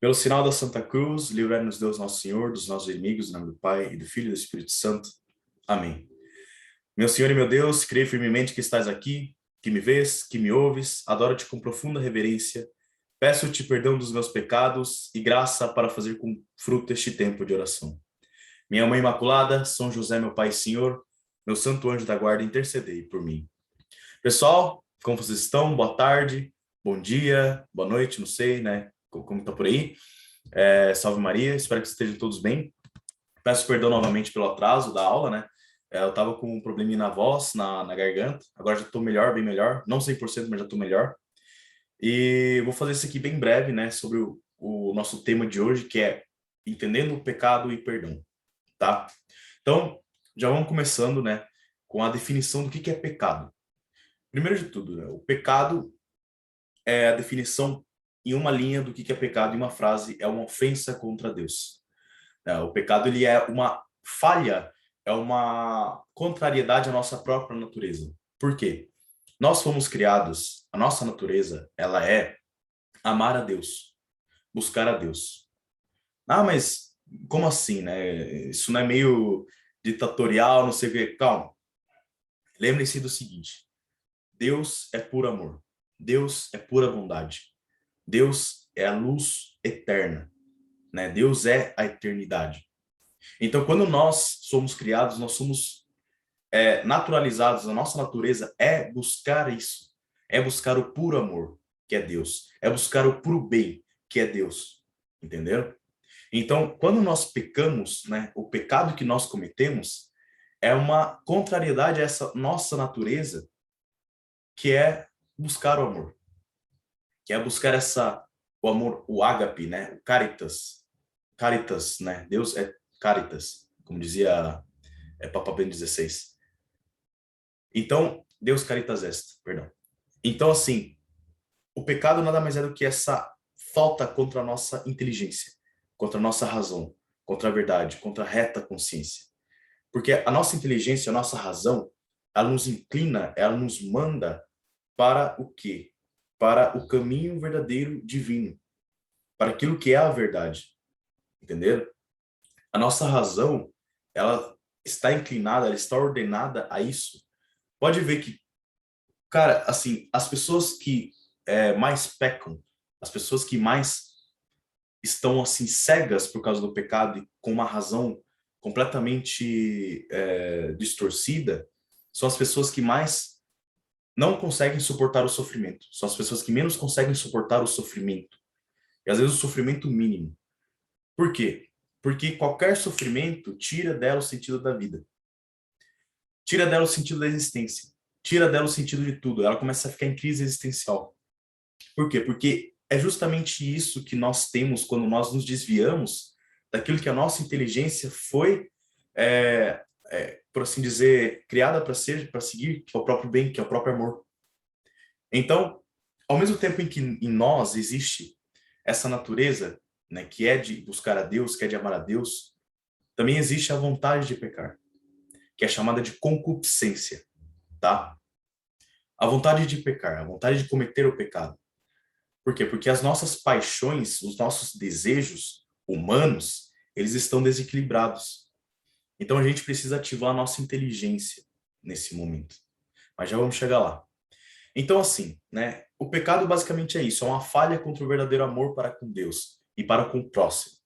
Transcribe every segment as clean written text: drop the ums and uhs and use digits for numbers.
Pelo sinal da Santa Cruz, livrai-nos Deus Nosso Senhor dos nossos inimigos, em nome do Pai, e do Filho e do Espírito Santo. Amém. Meu Senhor e meu Deus, creio firmemente que estás aqui, que me vês, que me ouves, adoro-te com profunda reverência, peço-te perdão dos meus pecados e graça para fazer com fruto este tempo de oração. Minha Mãe Imaculada, São José, meu Pai e Senhor, meu santo anjo da guarda, intercedei por mim. Pessoal, como vocês estão? Boa tarde, bom dia, boa noite, não sei, né? Como tá por aí? Salve Maria, espero que estejam todos bem. Peço perdão novamente pelo atraso da aula, né? Eu tava com um probleminha na voz, na garganta. Agora já tô melhor, bem melhor. Não 100%, mas já tô melhor. E vou fazer isso aqui bem breve, né? Sobre o nosso tema de hoje, que é entendendo o pecado e perdão, tá? Então, já vamos começando, né? Com a definição do que é pecado. Primeiro de tudo, né? O pecado é a definição em uma linha do que é pecado, em uma frase, é uma ofensa contra Deus. O pecado, ele é uma falha, é uma contrariedade à nossa própria natureza. Por quê? Nós fomos criados, a nossa natureza, ela é amar a Deus, buscar a Deus. Ah, mas como assim, né? Isso não é meio ditatorial, não sei o quê. Calma. Lembrem-se do seguinte: Deus é puro amor. Deus é pura bondade. Deus é a luz eterna, né? Deus é a eternidade. Então, quando nós somos criados, nós somos naturalizados, a nossa natureza é buscar isso, é buscar o puro amor, que é Deus, é buscar o puro bem, que é Deus, entenderam? Então, quando nós pecamos, né, o pecado que nós cometemos é uma contrariedade a essa nossa natureza, que é buscar o amor, que é buscar o amor, o ágape, né, o caritas, né, Deus é caritas, como dizia Papa Bento XVI. Então, Deus caritas est, perdão. Então, assim, o pecado nada mais é do que essa falta contra a nossa inteligência, contra a nossa razão, contra a verdade, contra a reta consciência. Porque a nossa inteligência, a nossa razão, ela nos inclina, ela nos manda para o quê? Para o caminho verdadeiro divino, para aquilo que é a verdade, entenderam? A nossa razão, ela está inclinada, ela está ordenada a isso. Pode ver que, cara, assim, as pessoas que mais pecam, as pessoas que mais estão, assim, cegas por causa do pecado e com uma razão completamente distorcida, são as pessoas que mais não conseguem suportar o sofrimento. São as pessoas que menos conseguem suportar o sofrimento. E às vezes o sofrimento mínimo. Por quê? Porque qualquer sofrimento tira dela o sentido da vida. Tira dela o sentido da existência. Tira dela o sentido de tudo. Ela começa a ficar em crise existencial. Por quê? Porque é justamente isso que nós temos quando nós nos desviamos daquilo que a nossa inteligência foi, por assim dizer, criada para ser, para seguir, que é o próprio bem, que é o próprio amor. Então, ao mesmo tempo em que em nós existe essa natureza, né, que é de buscar a Deus, que é de amar a Deus, também existe a vontade de pecar, que é chamada de concupiscência, tá? A vontade de pecar, a vontade de cometer o pecado. Por quê? Porque as nossas paixões, os nossos desejos humanos, eles estão desequilibrados. Então a gente precisa ativar a nossa inteligência nesse momento. Mas já vamos chegar lá. Então assim, né? O pecado basicamente é isso, é uma falha contra o verdadeiro amor para com Deus e para com o próximo.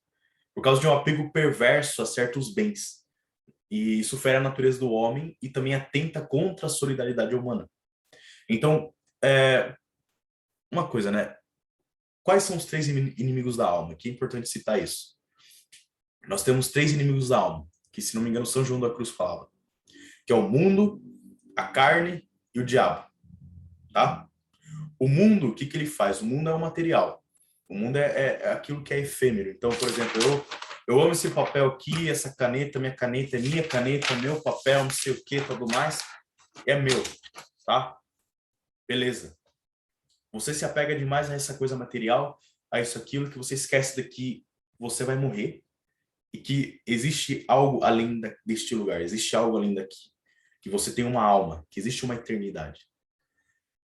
Por causa de um apego perverso a certos bens. E isso fere a natureza do homem e também atenta contra a solidariedade humana. Então, uma coisa, né? Quais são os três inimigos da alma? Que é importante citar isso. Nós temos três inimigos da alma, que, se não me engano, São João da Cruz falava, que é o mundo, a carne e o diabo, tá? O mundo, o que ele faz? O mundo é o material. O mundo é aquilo que é efêmero. Então, por exemplo, eu amo esse papel aqui, essa caneta, minha caneta é minha caneta, meu papel, não sei o que, tudo mais, é meu, tá? Beleza. Você se apega demais a essa coisa material, a isso, aquilo, que você esquece de que você vai morrer e que existe algo além deste lugar, existe algo além daqui, que você tem uma alma, que existe uma eternidade.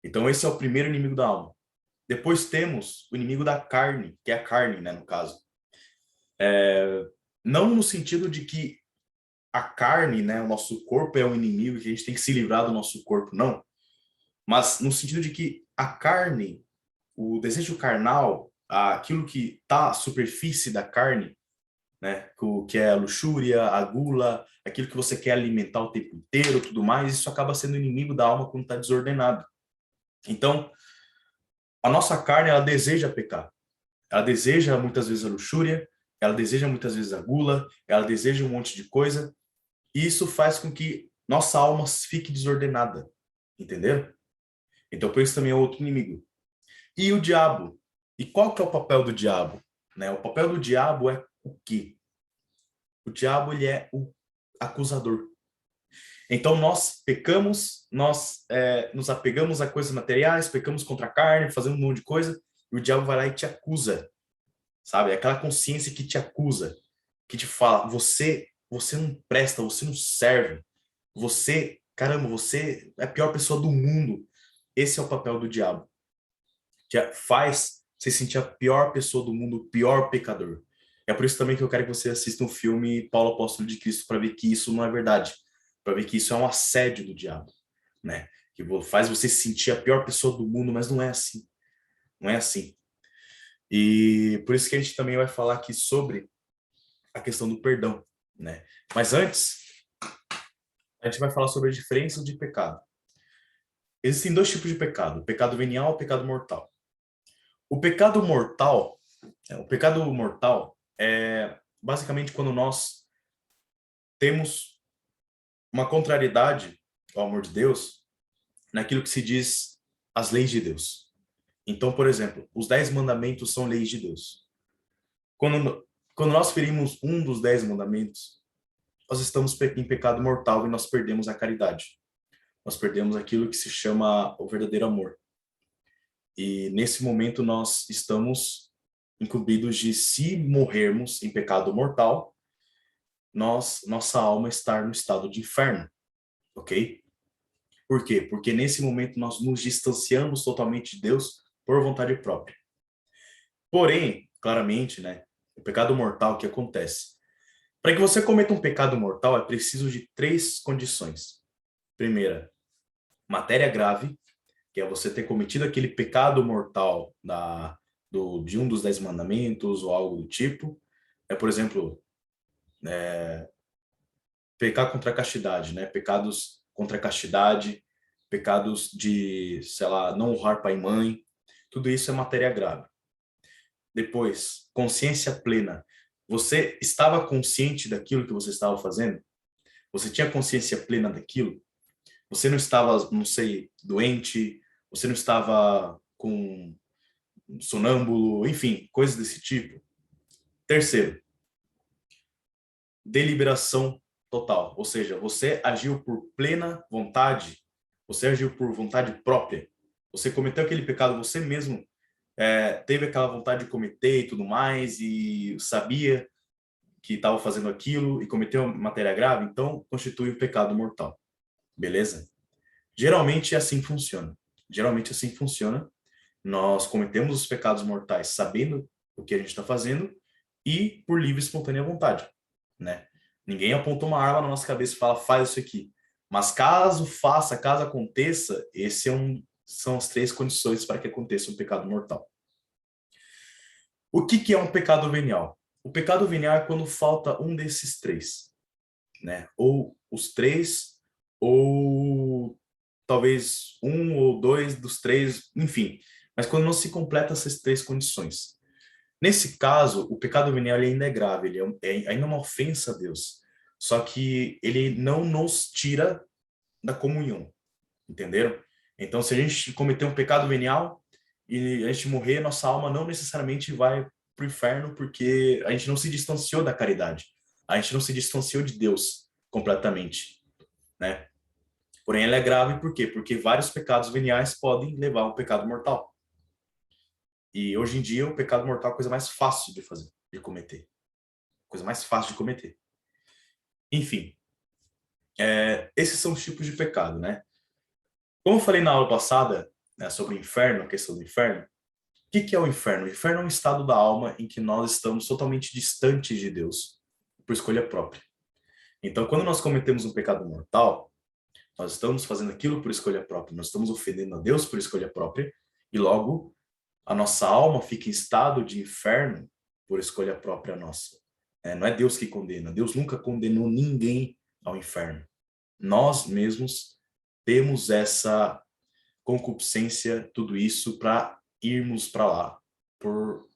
Então esse é o primeiro inimigo da alma. Depois temos o inimigo da carne, que é a carne, né, no caso. Não no sentido de que a carne, né, o nosso corpo é um inimigo e que a gente tem que se livrar do nosso corpo, não. Mas no sentido de que a carne, o desejo carnal, aquilo que está à superfície da carne, né, que é a luxúria, a gula, aquilo que você quer alimentar o tempo inteiro, tudo mais, isso acaba sendo inimigo da alma quando está desordenado. Então, a nossa carne, ela deseja pecar. Ela deseja muitas vezes a luxúria, ela deseja muitas vezes a gula, ela deseja um monte de coisa, e isso faz com que nossa alma fique desordenada, entendeu? Então, por isso também é outro inimigo. E o diabo? E qual que é o papel do diabo? Né? O papel do diabo é o quê? O diabo, ele é o acusador. Então, nós pecamos, nós nos apegamos a coisas materiais, pecamos contra a carne, fazemos um monte de coisa, e o diabo vai lá e te acusa, sabe? É aquela consciência que te acusa, que te fala, você não presta, você não serve, caramba, você é a pior pessoa do mundo. Esse é o papel do diabo. Que faz você sentir a pior pessoa do mundo, o pior pecador. É por isso também que eu quero que você assista um filme Paulo Apóstolo de Cristo para ver que isso não é verdade, para ver que isso é um assédio do diabo, né? Que faz você sentir a pior pessoa do mundo, mas não é assim. Não é assim. E por isso que a gente também vai falar aqui sobre a questão do perdão, né? Mas antes, a gente vai falar sobre a diferença de pecado. Existem dois tipos de pecado: o pecado venial e o pecado mortal. O pecado mortal, o pecado mortal é basicamente quando nós temos uma contrariedade ao amor de Deus naquilo que se diz as leis de Deus. Então, por exemplo, os 10 mandamentos são leis de Deus. Quando nós ferimos um dos 10 mandamentos, nós estamos em pecado mortal e nós perdemos a caridade. Nós perdemos aquilo que se chama o verdadeiro amor. E nesse momento nós estamos incumbidos de, se morrermos em pecado mortal, nossa alma estar no estado de inferno, ok? Por quê? Porque nesse momento nós nos distanciamos totalmente de Deus por vontade própria. Porém, claramente, né, o pecado mortal, o que acontece? Para que você cometa um pecado mortal, é preciso de 3 condições. Primeira, matéria grave, que é você ter cometido aquele pecado mortal de um dos 10 mandamentos ou algo do tipo. Por exemplo, pecar contra a castidade, né? Pecados contra a castidade, pecados de, sei lá, não honrar pai e mãe. Tudo isso é matéria grave. Depois, consciência plena. Você estava consciente daquilo que você estava fazendo? Você tinha consciência plena daquilo? Você não estava, não sei, doente? Você não estava com sonâmbulo? Enfim, coisas desse tipo. Terceiro, deliberação total. Ou seja, você agiu por plena vontade, você agiu por vontade própria. Você cometeu aquele pecado, você mesmo teve aquela vontade de cometer e tudo mais, e sabia que estava fazendo aquilo e cometeu matéria grave, então constitui um pecado mortal. Beleza? Geralmente é assim que funciona. Geralmente assim que funciona. Nós cometemos os pecados mortais sabendo o que a gente está fazendo e por livre e espontânea vontade, né? Ninguém aponta uma arma na nossa cabeça e fala, faz isso aqui. Mas caso faça, caso aconteça, são as 3 condições para que aconteça um pecado mortal. O que é um pecado venial? O pecado venial é quando falta um desses 3, né? Ou os 3, ou talvez um ou dois dos 3, enfim. Mas quando não se completa essas 3 condições. Nesse caso, o pecado venial ainda é grave, ele ainda uma ofensa a Deus. Só que ele não nos tira da comunhão, entenderam? Então, se a gente cometer um pecado venial e a gente morrer, nossa alma não necessariamente vai para o inferno, porque a gente não se distanciou da caridade. A gente não se distanciou de Deus completamente, né? Porém, ela é grave por quê? Porque vários pecados veniais podem levar ao pecado mortal. E hoje em dia, o pecado mortal é a coisa mais fácil de fazer, de cometer. Coisa mais fácil de cometer. Enfim, esses são os tipos de pecado, né? Como eu falei na aula passada, né, sobre o inferno, a questão do inferno, que é o inferno? O inferno é um estado da alma em que nós estamos totalmente distantes de Deus por escolha própria. Então, quando nós cometemos um pecado mortal, nós estamos fazendo aquilo por escolha própria, nós estamos ofendendo a Deus por escolha própria, e logo a nossa alma fica em estado de inferno por escolha própria nossa. Não é Deus que condena, Deus nunca condenou ninguém ao inferno. Nós mesmos temos essa concupiscência, tudo isso, para irmos para lá, por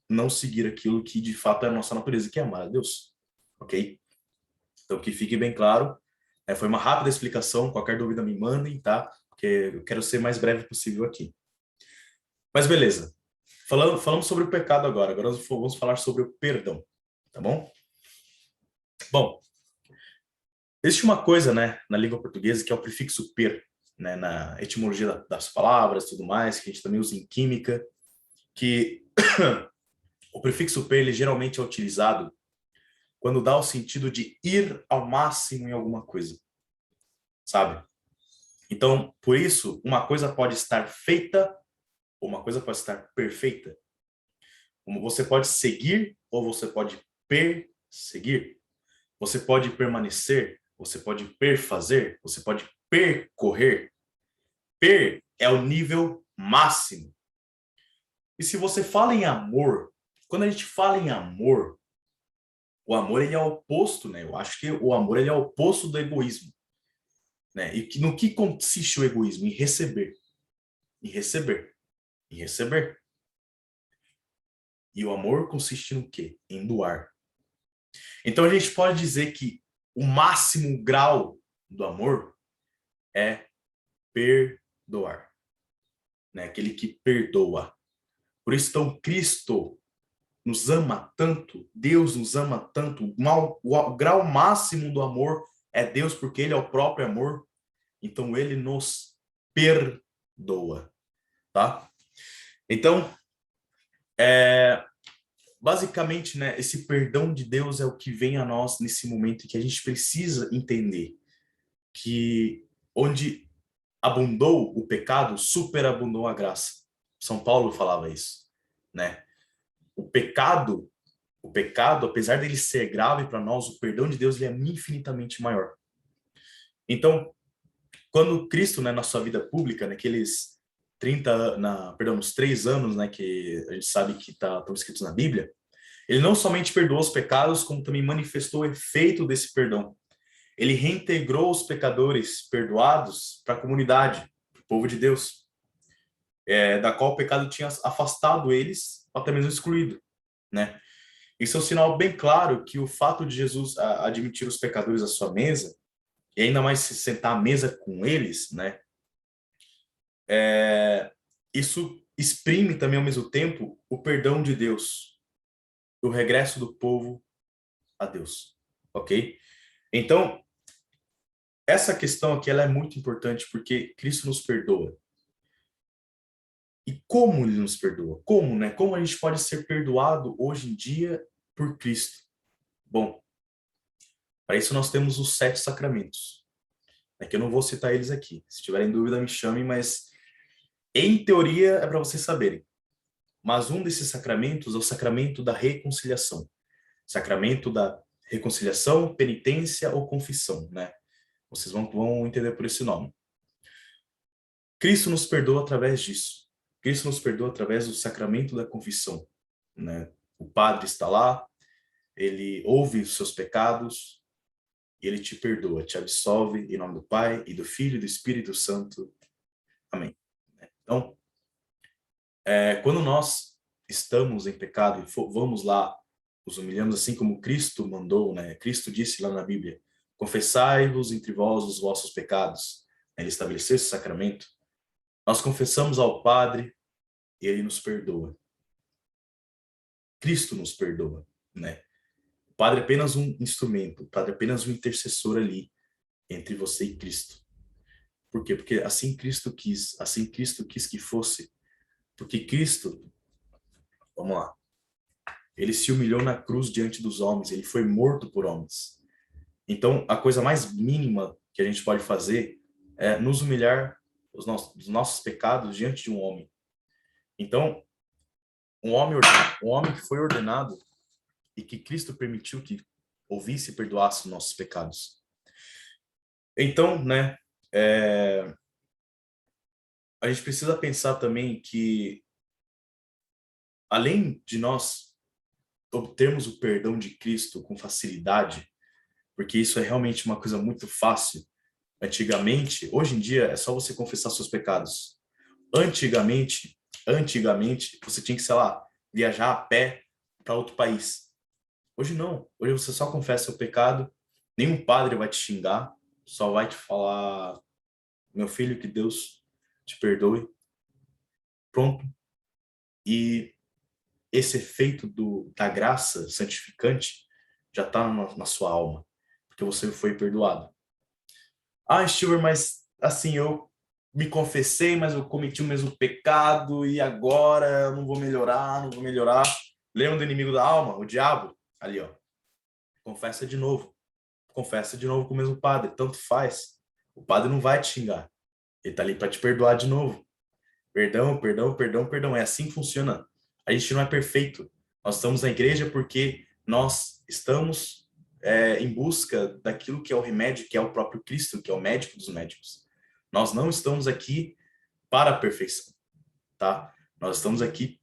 não seguir aquilo que de fato é a nossa natureza, que é amar a Deus. Ok? Então, que fique bem claro. Foi uma rápida explicação, qualquer dúvida me mandem, tá? Porque eu quero ser mais breve possível aqui. Mas beleza. Falamos sobre o pecado agora. Agora nós vamos falar sobre o perdão, tá bom? Bom, existe uma coisa, né, na língua portuguesa que é o prefixo per, né, na etimologia das palavras, tudo mais, que a gente também usa em química, que o prefixo per, ele geralmente é utilizado quando dá o sentido de ir ao máximo em alguma coisa, sabe? Então, por isso, uma coisa pode estar feita ou uma coisa pode estar perfeita. Você pode seguir ou você pode perseguir. Você pode permanecer, você pode perfazer, você pode percorrer. Per é o nível máximo. E se você fala em amor, quando a gente fala em amor, o amor ele é o oposto, né? Eu acho que o amor ele é o oposto do egoísmo, né? E no que consiste o egoísmo? Em receber, em receber, em receber. E o amor consiste no quê? Em doar. Então a gente pode dizer que o máximo grau do amor é perdoar, né? Aquele que perdoa. Por isso, então, Cristo nos ama tanto, Deus nos ama tanto, o grau máximo do amor é Deus, porque Ele é o próprio amor, então Ele nos perdoa, tá? Então, basicamente, né, esse perdão de Deus é o que vem a nós nesse momento em que a gente precisa entender que onde abundou o pecado, superabundou a graça. São Paulo falava isso, né? O pecado, apesar dele ser grave para nós, o perdão de Deus ele é infinitamente maior. Então, quando Cristo, né, na sua vida pública, naqueles 3 anos, né, que a gente sabe que estão escritos na Bíblia, ele não somente perdoou os pecados, como também manifestou o efeito desse perdão. Ele reintegrou os pecadores perdoados para a comunidade, para o povo de Deus, da qual o pecado tinha afastado eles, até mesmo excluído, né? Isso é um sinal bem claro que o fato de Jesus admitir os pecadores à sua mesa, e ainda mais se sentar à mesa com eles, né? Isso exprime também ao mesmo tempo o perdão de Deus, o regresso do povo a Deus, ok? Então, essa questão aqui ela é muito importante porque Cristo nos perdoa. E como ele nos perdoa? Como, né? Como a gente pode ser perdoado hoje em dia por Cristo? Bom, para isso nós temos os 7 sacramentos. É que eu não vou citar eles aqui. Se tiverem dúvida, me chamem, mas em teoria é para vocês saberem. Mas um desses sacramentos é o sacramento da reconciliação. Sacramento da reconciliação, penitência ou confissão, né? Vocês vão entender por esse nome. Cristo nos perdoa através disso. Cristo nos perdoa através do sacramento da confissão, né? O padre está lá, ele ouve os seus pecados e ele te perdoa, te absolve em nome do Pai e do Filho e do Espírito Santo. Amém. Então, quando nós estamos em pecado e vamos lá, nos humilhamos assim como Cristo mandou, né? Cristo disse lá na Bíblia, confessai-vos entre vós os vossos pecados. Ele estabeleceu esse sacramento. Nós confessamos ao Padre e ele nos perdoa. Cristo nos perdoa, né? O Padre é apenas um instrumento, o Padre é apenas um intercessor ali entre você e Cristo. Por quê? Porque assim Cristo quis que fosse. Porque Cristo, vamos lá, ele se humilhou na cruz diante dos homens, ele foi morto por homens. Então, a coisa mais mínima que a gente pode fazer é nos humilhar dos nossos pecados diante de um homem. Então, um homem que foi ordenado e que Cristo permitiu que ouvisse e perdoasse os nossos pecados. Então, né, a gente precisa pensar também que, além de nós obtermos o perdão de Cristo com facilidade, porque isso é realmente uma coisa muito fácil. Antigamente, hoje em dia, é só você confessar seus pecados. Antigamente, você tinha que, sei lá, viajar a pé para outro país. Hoje não. Hoje você só confessa seu pecado, nenhum padre vai te xingar, só vai te falar, meu filho, que Deus te perdoe. Pronto. E esse efeito da graça santificante já está na sua alma, porque você foi perdoado. Ah, Stuart, mas assim, eu me confessei, mas eu cometi o mesmo pecado e agora eu não vou melhorar, não vou melhorar. Lembra do inimigo da alma, o diabo? Ali, ó. Confessa de novo. Confessa de novo com o mesmo padre, tanto faz. O padre não vai te xingar. Ele tá ali para te perdoar de novo. Perdão, perdão, perdão, perdão. É assim que funciona. A gente não é perfeito. Nós estamos na igreja porque nós estamos em busca daquilo que é o remédio, que é o próprio Cristo, que é o médico dos médicos. Nós não estamos aqui para a perfeição, tá? Nós estamos aqui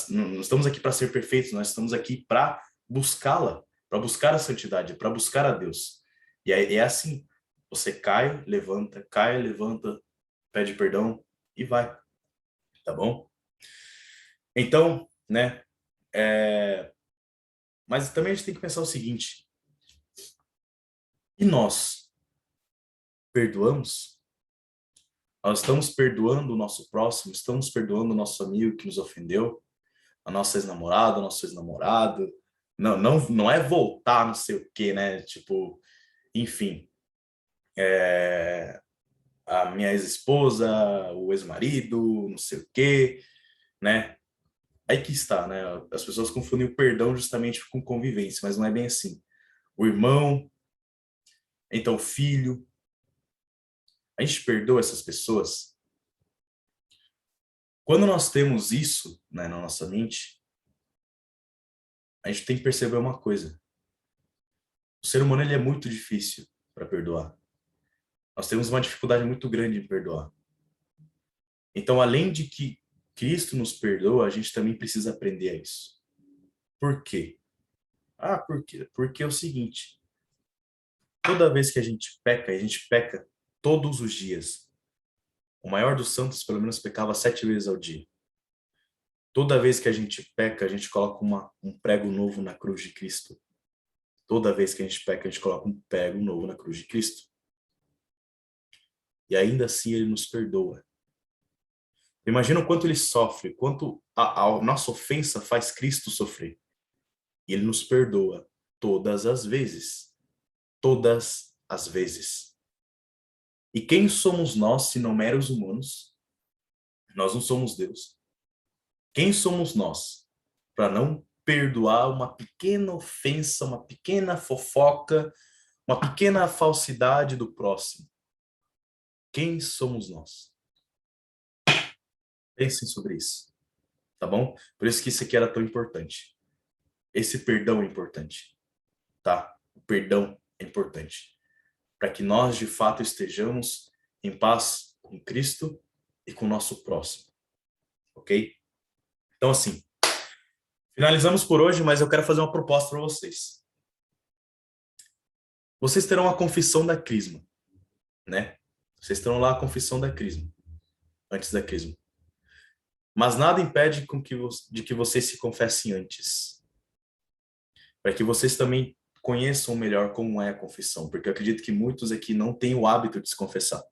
não estamos aqui para ser perfeitos, nós estamos aqui para buscá-la, para buscar a santidade, para buscar a Deus. E é assim, você cai, levanta, pede perdão e vai, tá bom? Então, né, mas também a gente tem que pensar o seguinte, e nós perdoamos? Nós estamos perdoando o nosso próximo, estamos perdoando o nosso amigo que nos ofendeu, a nossa ex-namorada, o nosso ex-namorado. Não é voltar, não sei o quê, né? Tipo, enfim, a minha ex-esposa, o ex-marido, não sei o quê, né? Aí que está, né? As pessoas confundem o perdão justamente com convivência, mas não é bem assim. O irmão, então o filho, a gente perdoa essas pessoas. Quando nós temos isso, né, na nossa mente, a gente tem que perceber uma coisa. O ser humano ele é muito difícil para perdoar. Nós temos uma dificuldade muito grande em perdoar. Então, além de que Cristo nos perdoa, a gente também precisa aprender a isso. Por quê? Ah, por quê? Porque é o seguinte, toda vez que a gente peca todos os dias. O maior dos santos, pelo menos, pecava 7 vezes ao dia. Toda vez que a gente peca, a gente coloca um prego novo na cruz de Cristo. Toda vez que a gente peca, a gente coloca um prego novo na cruz de Cristo. E ainda assim ele nos perdoa. Imagina o quanto ele sofre, quanto a nossa ofensa faz Cristo sofrer. E ele nos perdoa todas as vezes. Todas as vezes. E quem somos nós, se não meros humanos? Nós não somos Deus. Quem somos nós para não perdoar uma pequena ofensa, uma pequena fofoca, uma pequena falsidade do próximo? Quem somos nós? Pensem sobre isso, tá bom? Por isso que isso aqui era tão importante. Esse perdão é importante, tá? O perdão é importante. Para que nós, de fato, estejamos em paz com Cristo e com o nosso próximo, ok? Então, assim, finalizamos por hoje, mas eu quero fazer uma proposta para vocês. Vocês terão a confissão da Crisma, né? Vocês terão lá a confissão da Crisma, antes da Crisma. Mas nada impede de que vocês se confessem antes, para que vocês também conheçam melhor como é a confissão, porque eu acredito que muitos aqui não têm o hábito de se confessar.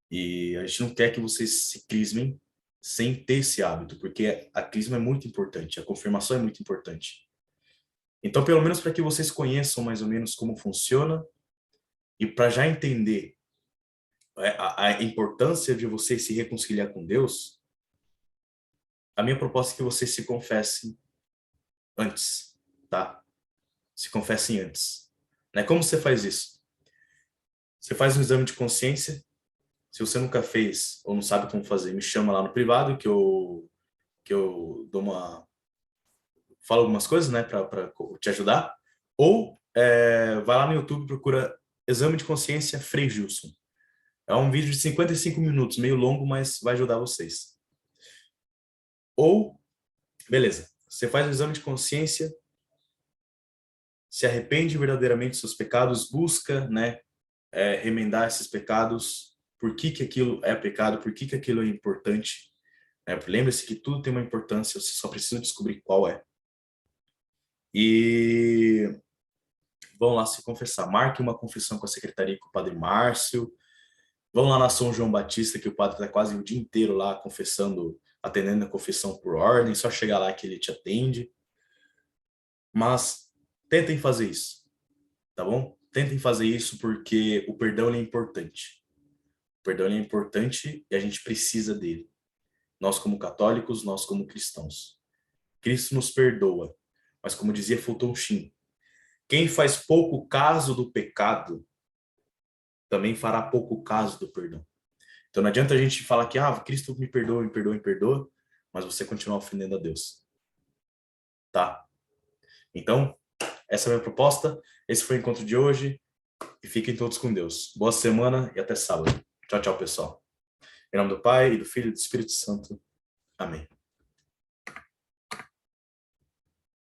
E a gente não quer que vocês se crismem sem ter esse hábito, porque a crisma é muito importante, a confirmação é muito importante. Então, pelo menos para que vocês conheçam mais ou menos como funciona e para já entender a importância de vocês se reconciliar com Deus, a minha proposta é que vocês se confessem antes, tá? Se confessem antes. Né? Como você faz isso? Você faz um exame de consciência. Se você nunca fez ou não sabe como fazer, me chama lá no privado que que eu falo algumas coisas, né, para te ajudar, ou vai lá no YouTube, procura Exame de Consciência Frei Gilson. É um vídeo de 55 minutos, meio longo, mas vai ajudar vocês. Ou, beleza, você faz o exame de consciência, se arrepende verdadeiramente dos seus pecados, busca, né, remendar esses pecados, por que que aquilo é pecado, por que que aquilo é importante. Lembre-se que tudo tem uma importância, você só precisa descobrir qual é. E vão lá se confessar. Marque uma confissão com a secretaria, com o Padre Márcio. Vão lá na São João Batista, que o padre está quase o dia inteiro lá confessando, atendendo a confissão por ordem, só chegar lá que ele te atende. Mas tentem fazer isso, tá bom? Tentem fazer isso porque o perdão é importante. O perdão é importante e a gente precisa dele. Nós como católicos, nós como cristãos. Cristo nos perdoa, mas como dizia Fulton Sheen, quem faz pouco caso do pecado também fará pouco caso do perdão. Então não adianta a gente falar que Cristo me perdoa, me perdoa, me perdoa, mas você continuar ofendendo a Deus. Tá? Então, essa é a minha proposta. Esse foi o encontro de hoje. E fiquem todos com Deus. Boa semana e até sábado. Tchau, tchau, pessoal. Em nome do Pai, e do Filho e do Espírito Santo. Amém.